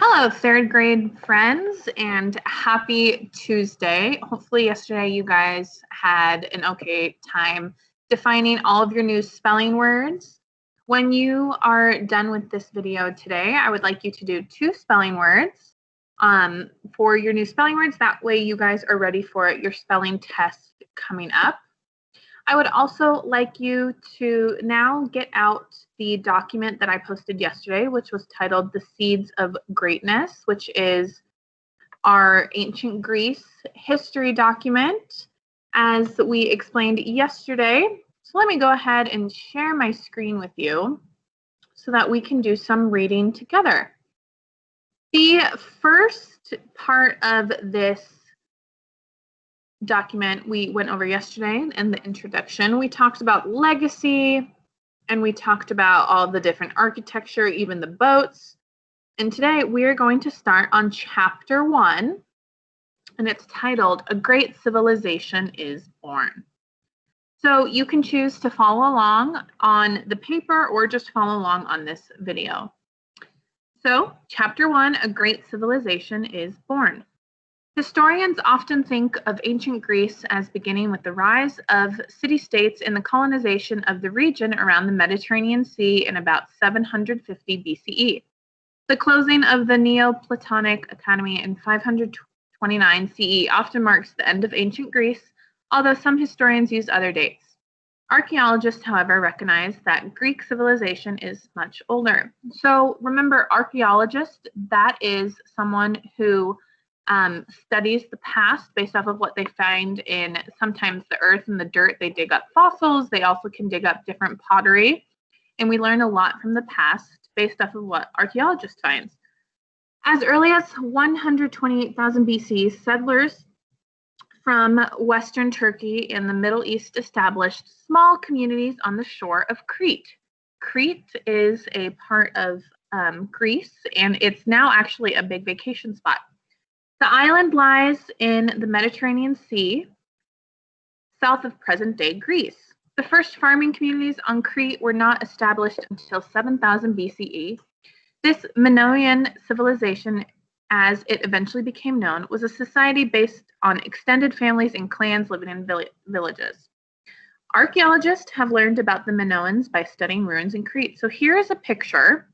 Hello, third grade friends, and happy Tuesday. Hopefully, yesterday you guys had an okay time defining all of your new spelling words. When you are done with this video today, I would like you to do 2 spelling words for your new spelling words. That way, you guys are ready for your spelling test coming up. I would also like you to now get out the document that I posted yesterday, which was titled The Seeds of Greatness, which is our ancient Greece history document, as we explained yesterday. So let me go ahead and share my screen with you so that we can do some reading together. The first part of this document we went over yesterday in the introduction. We talked about legacy, and we talked about all the different architecture, even the boats. And today we are going to start on chapter 1, and it's titled A Great Civilization is Born. So you can choose to follow along on the paper or just follow along on this video. So chapter 1, A Great Civilization is Born. Historians often think of ancient Greece as beginning with the rise of city-states and the colonization of the region around the Mediterranean Sea in about 750 BCE. The closing of the Neoplatonic Academy in 529 CE often marks the end of ancient Greece, although some historians use other dates. Archaeologists, however, recognize that Greek civilization is much older. So remember, archaeologist, that is someone who studies the past based off of what they find in sometimes the earth and the dirt. They dig up fossils. They also can dig up different pottery. And we learn a lot from the past based off of what archaeologists find. As early as 128,000 BC, settlers from Western Turkey and the Middle East established small communities on the shore of Crete. Crete is a part of Greece, and it's now actually a big vacation spot. The island lies in the Mediterranean Sea, south of present-day Greece. The first farming communities on Crete were not established until 7000 BCE. This Minoan civilization, as it eventually became known, was a society based on extended families and clans living in villages. Archaeologists have learned about the Minoans by studying ruins in Crete. So here is a picture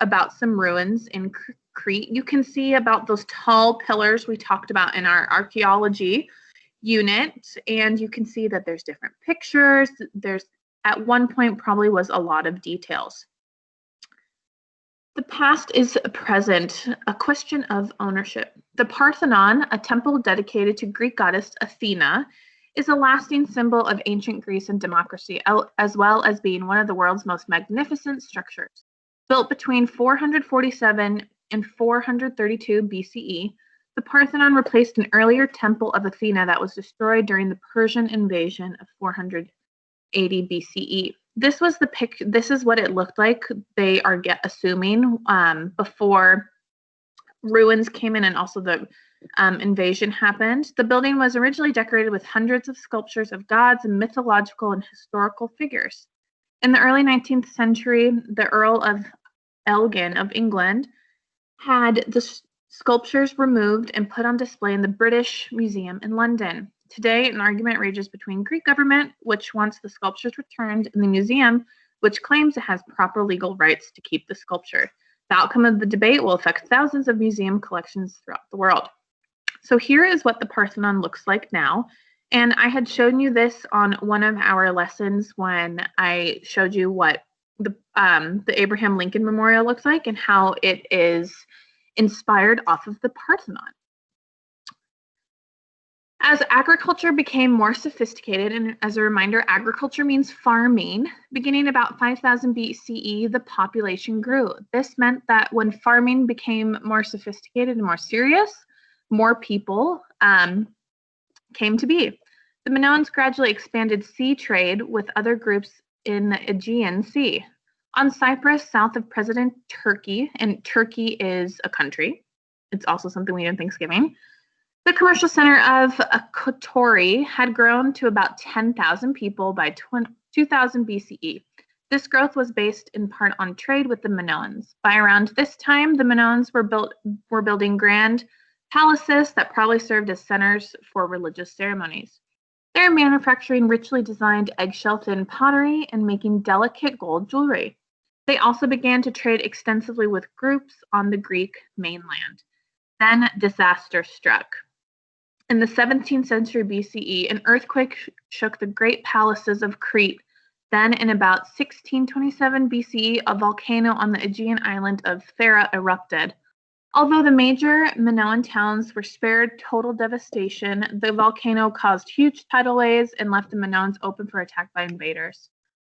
about some ruins in Crete. You can see about those tall pillars we talked about in our archaeology unit, and you can see that there's different pictures. There's at one point probably was a lot of details. The past is present, a question of ownership. The Parthenon, a temple dedicated to Greek goddess Athena, is a lasting symbol of ancient Greece and democracy, as well as being one of the world's most magnificent structures. Built between 447 and 432 BCE, the Parthenon replaced an earlier temple of Athena that was destroyed during the Persian invasion of 480 BCE. This is what it looked like. They are assuming before ruins came in and also the invasion happened. The building was originally decorated with hundreds of sculptures of gods and mythological and historical figures. In the early 19th century, the Earl of Elgin of England had the sculptures removed and put on display in the British Museum in London. Today, an argument rages between Greek government, which wants the sculptures returned, and the museum, which claims it has proper legal rights to keep the sculpture. The outcome of the debate will affect thousands of museum collections throughout the world. So here is what the Parthenon looks like now. And I had shown you this on one of our lessons when I showed you what the Abraham Lincoln Memorial looks like and how it is inspired off of the Parthenon. As agriculture became more sophisticated, and as a reminder, agriculture means farming, beginning about 5000 BCE, the population grew. This meant that when farming became more sophisticated and more serious, more people came to be. The Minoans gradually expanded sea trade with other groups in the Aegean Sea. On Cyprus, south of present Turkey, and Turkey is a country. It's also something we do on Thanksgiving. The commercial center of Kotori had grown to about 10,000 people by 2000 BCE. This growth was based in part on trade with the Minoans. By around this time, the Minoans were building grand palaces that probably served as centers for religious ceremonies. They were manufacturing richly designed eggshell-thin pottery and making delicate gold jewelry. They also began to trade extensively with groups on the Greek mainland. Then disaster struck. In the 17th century BCE, an earthquake shook the great palaces of Crete. Then, in about 1627 BCE, a volcano on the Aegean island of Thera erupted. Although the major Minoan towns were spared total devastation, the volcano caused huge tidal waves and left the Minoans open for attack by invaders.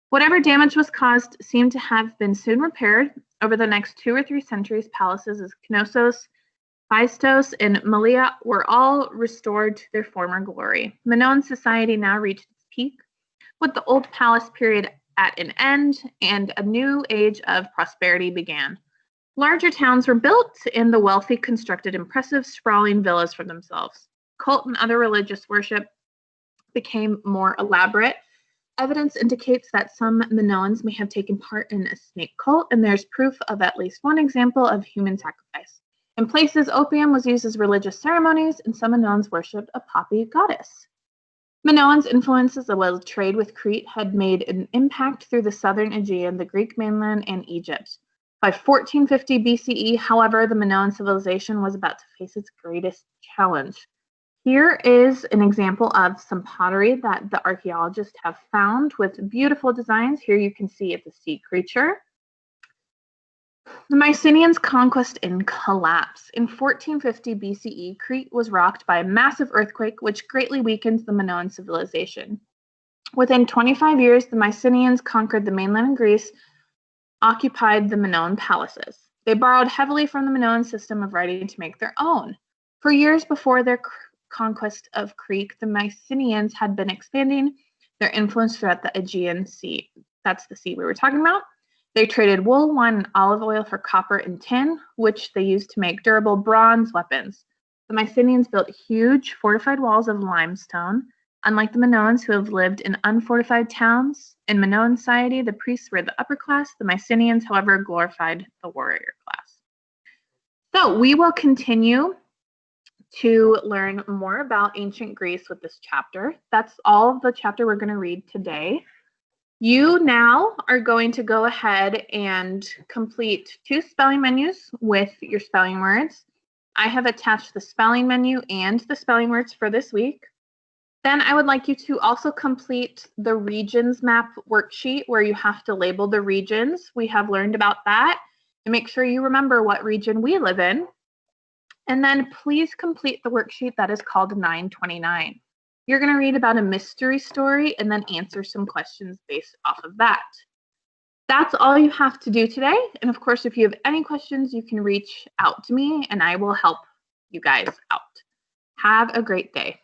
Whatever damage was caused seemed to have been soon repaired. Over the next 2 or 3 centuries, palaces of Knossos, Phaistos, and Malea were all restored to their former glory. Minoan society now reached its peak, with the old palace period at an end, and a new age of prosperity began. Larger towns were built, and the wealthy constructed impressive, sprawling villas for themselves. Cult and other religious worship became more elaborate. Evidence indicates that some Minoans may have taken part in a snake cult, and there's proof of at least one example of human sacrifice. In places, opium was used as religious ceremonies, and some Minoans worshipped a poppy goddess. Minoans' influences as well as trade with Crete had made an impact through the southern Aegean, the Greek mainland, and Egypt. By 1450 BCE, however, the Minoan civilization was about to face its greatest challenge. Here is an example of some pottery that the archaeologists have found with beautiful designs. Here you can see it's a sea creature. The Mycenaeans' conquest and collapse. In 1450 BCE, Crete was rocked by a massive earthquake, which greatly weakened the Minoan civilization. Within 25 years, the Mycenaeans conquered the mainland of Greece, occupied the Minoan palaces. They borrowed heavily from the Minoan system of writing to make their own. For years before their conquest of Crete, the Mycenaeans had been expanding their influence throughout the Aegean Sea. That's the sea we were talking about. They traded wool, wine, and olive oil for copper and tin, which they used to make durable bronze weapons. The Mycenaeans built huge fortified walls of limestone. Unlike the Minoans, who have lived in unfortified towns, in Minoan society, the priests were the upper class. The Mycenaeans, however, glorified the warrior class. So we will continue to learn more about ancient Greece with this chapter. That's all of the chapter we're going to read today. You now are going to go ahead and complete 2 spelling menus with your spelling words. I have attached the spelling menu and the spelling words for this week. Then I would like you to also complete the regions map worksheet where you have to label the regions. We have learned about that. And make sure you remember what region we live in. And then please complete the worksheet that is called 929. You're going to read about a mystery story and then answer some questions based off of that. That's all you have to do today. And of course, if you have any questions, you can reach out to me and I will help you guys out. Have a great day.